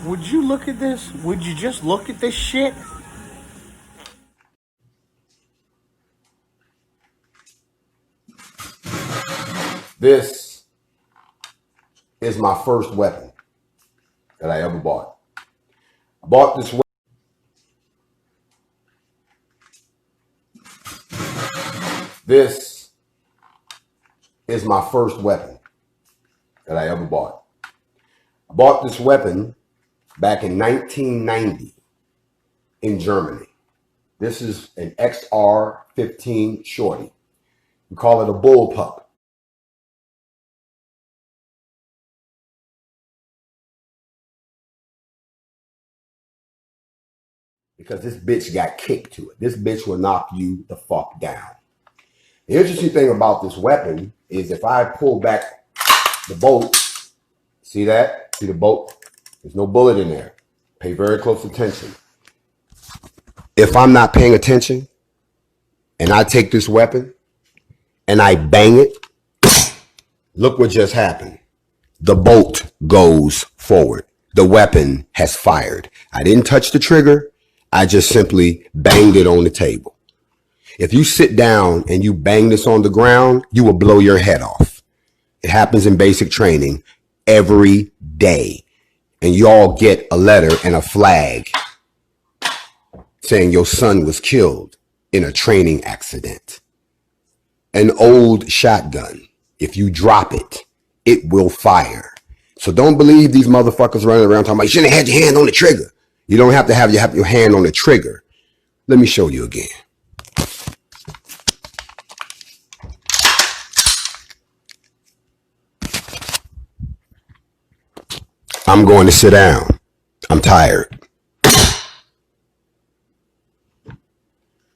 Would you look at this? Would you just look at this shit? This is my first weapon that I ever bought. I bought this weapon. This is my first weapon that I ever bought. I bought this weapon back in 1990 in Germany. This is an XR-15 Shorty. We call it a bullpup. Because this bitch got kicked to it. This bitch will knock you the fuck down. The interesting thing about this weapon is if I pull back the bolt, see that? See the bolt? There's no bullet in there. Pay very close attention. If I'm not paying attention and I take this weapon and I bang it, look what just happened. The bolt goes forward. The weapon has fired. I didn't touch the trigger. I just simply banged it on the table. If you sit down and you bang this on the ground, you will blow your head off. It happens in basic training every day. And y'all get a letter and a flag saying your son was killed in a training accident. An old shotgun, if you drop it, it will fire. So don't believe these motherfuckers running around talking about you shouldn't have had your hand on the trigger. You don't have to have your hand on the trigger. Let me show you again. I'm going to sit down. I'm tired.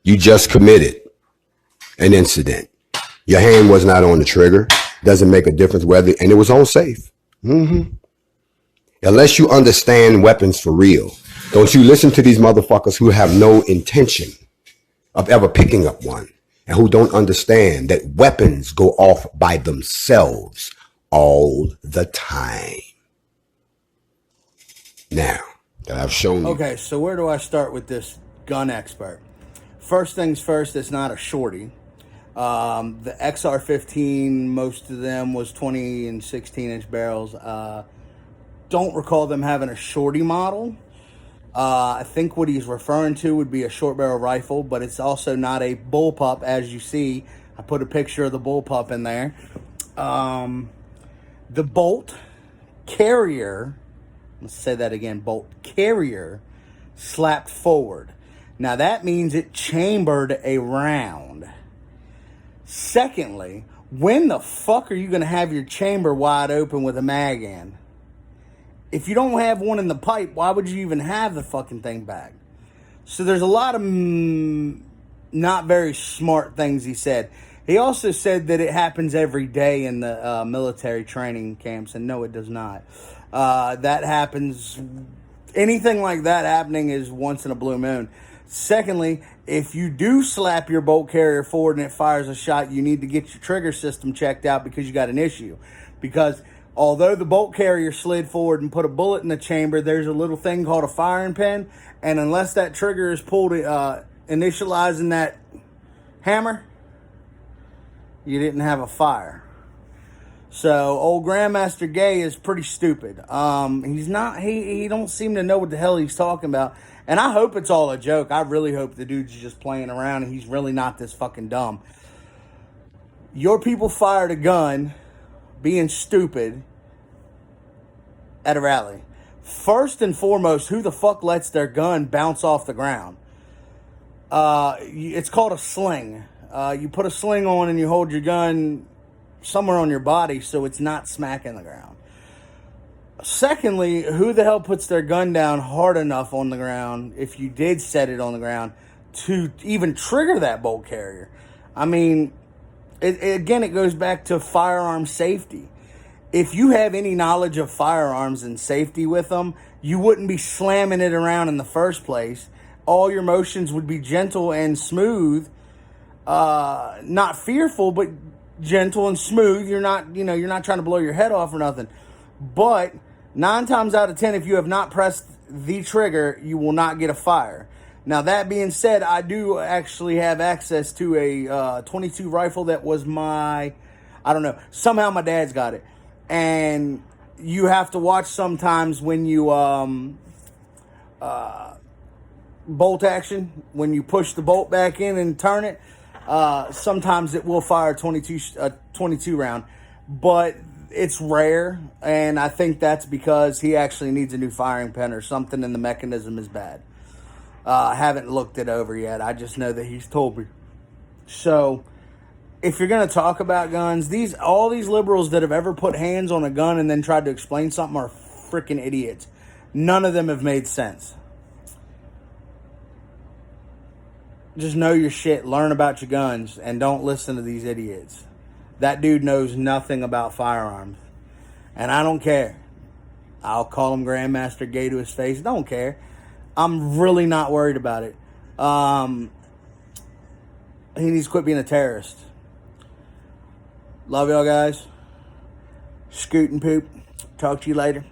You just committed an incident. Your hand was not on the trigger. Doesn't make a difference whether, and it was on safe. Unless you understand weapons for real. Don't you listen to these motherfuckers who have no intention of ever picking up one and who don't understand that weapons go off by themselves all the time. Now that I've shown you. Okay, so where do I start with this gun expert? First things first, it's not a shorty. The XR-15, most of them was 20 and 16-inch barrels. Don't recall them having a shorty model. I think what he's referring to would be a short barrel rifle, but it's also not a bullpup, as you see. I put a picture of the bullpup in there. The bolt carrier, let's say that again, bolt carrier slapped forward. Now that means it chambered a round. Secondly, when the fuck are you going to have your chamber wide open with a mag in? If you don't have one in the pipe, why would you even have the fucking thing back? So there's a lot of not very smart things he said. He also said that it happens every day in the military training camps, and no, it does not. That happens, anything like that happening is once in a blue moon. Secondly, if you do slap your bolt carrier forward and it fires a shot, you need to get your trigger system checked out because you got an issue. Because although the bolt carrier slid forward and put a bullet in the chamber, there's a little thing called a firing pin. And unless that trigger is pulled, initializing that hammer, you didn't have a fire. So old Grandmaster Gay is pretty stupid. He's not, he don't seem to know what the hell he's talking about. And I hope it's all a joke. I really hope the dude's just playing around and he's really not this fucking dumb. Your people fired a gun being stupid at a rally. First and foremost, who the fuck lets their gun bounce off the ground? It's called a sling. You put a sling on and you hold your gun somewhere on your body so it's not smacking the ground. Secondly, who the hell puts their gun down hard enough on the ground, if you did set it on the ground, to even trigger that bolt carrier? I mean, again, it goes back to firearm safety. If you have any knowledge of firearms and safety with them, you wouldn't be slamming it around in the first place. All your motions would be gentle and smooth, not fearful, but gentle and smooth. You're not trying to blow your head off or nothing. But 9 times out of 10, if you have not pressed the trigger, you will not get a fire. Now, that being said, I do actually have access to a 22 rifle that was I don't know, somehow my dad's got it. And you have to watch sometimes when you, bolt action, when you push the bolt back in and turn it, sometimes it will fire a 22 round. But it's rare, and I think that's because he actually needs a new firing pin or something and the mechanism is bad. I haven't looked it over yet. I just know that he's told me. So, if you're going to talk about guns, all these liberals that have ever put hands on a gun and then tried to explain something are freaking idiots. None of them have made sense. Just know your shit, learn about your guns, and don't listen to these idiots. That dude knows nothing about firearms. And I don't care. I'll call him Grandmaster gay to his face. Don't care. I'm really not worried about it. He needs to quit being a terrorist. Love y'all guys. Scoot and poop. Talk to you later.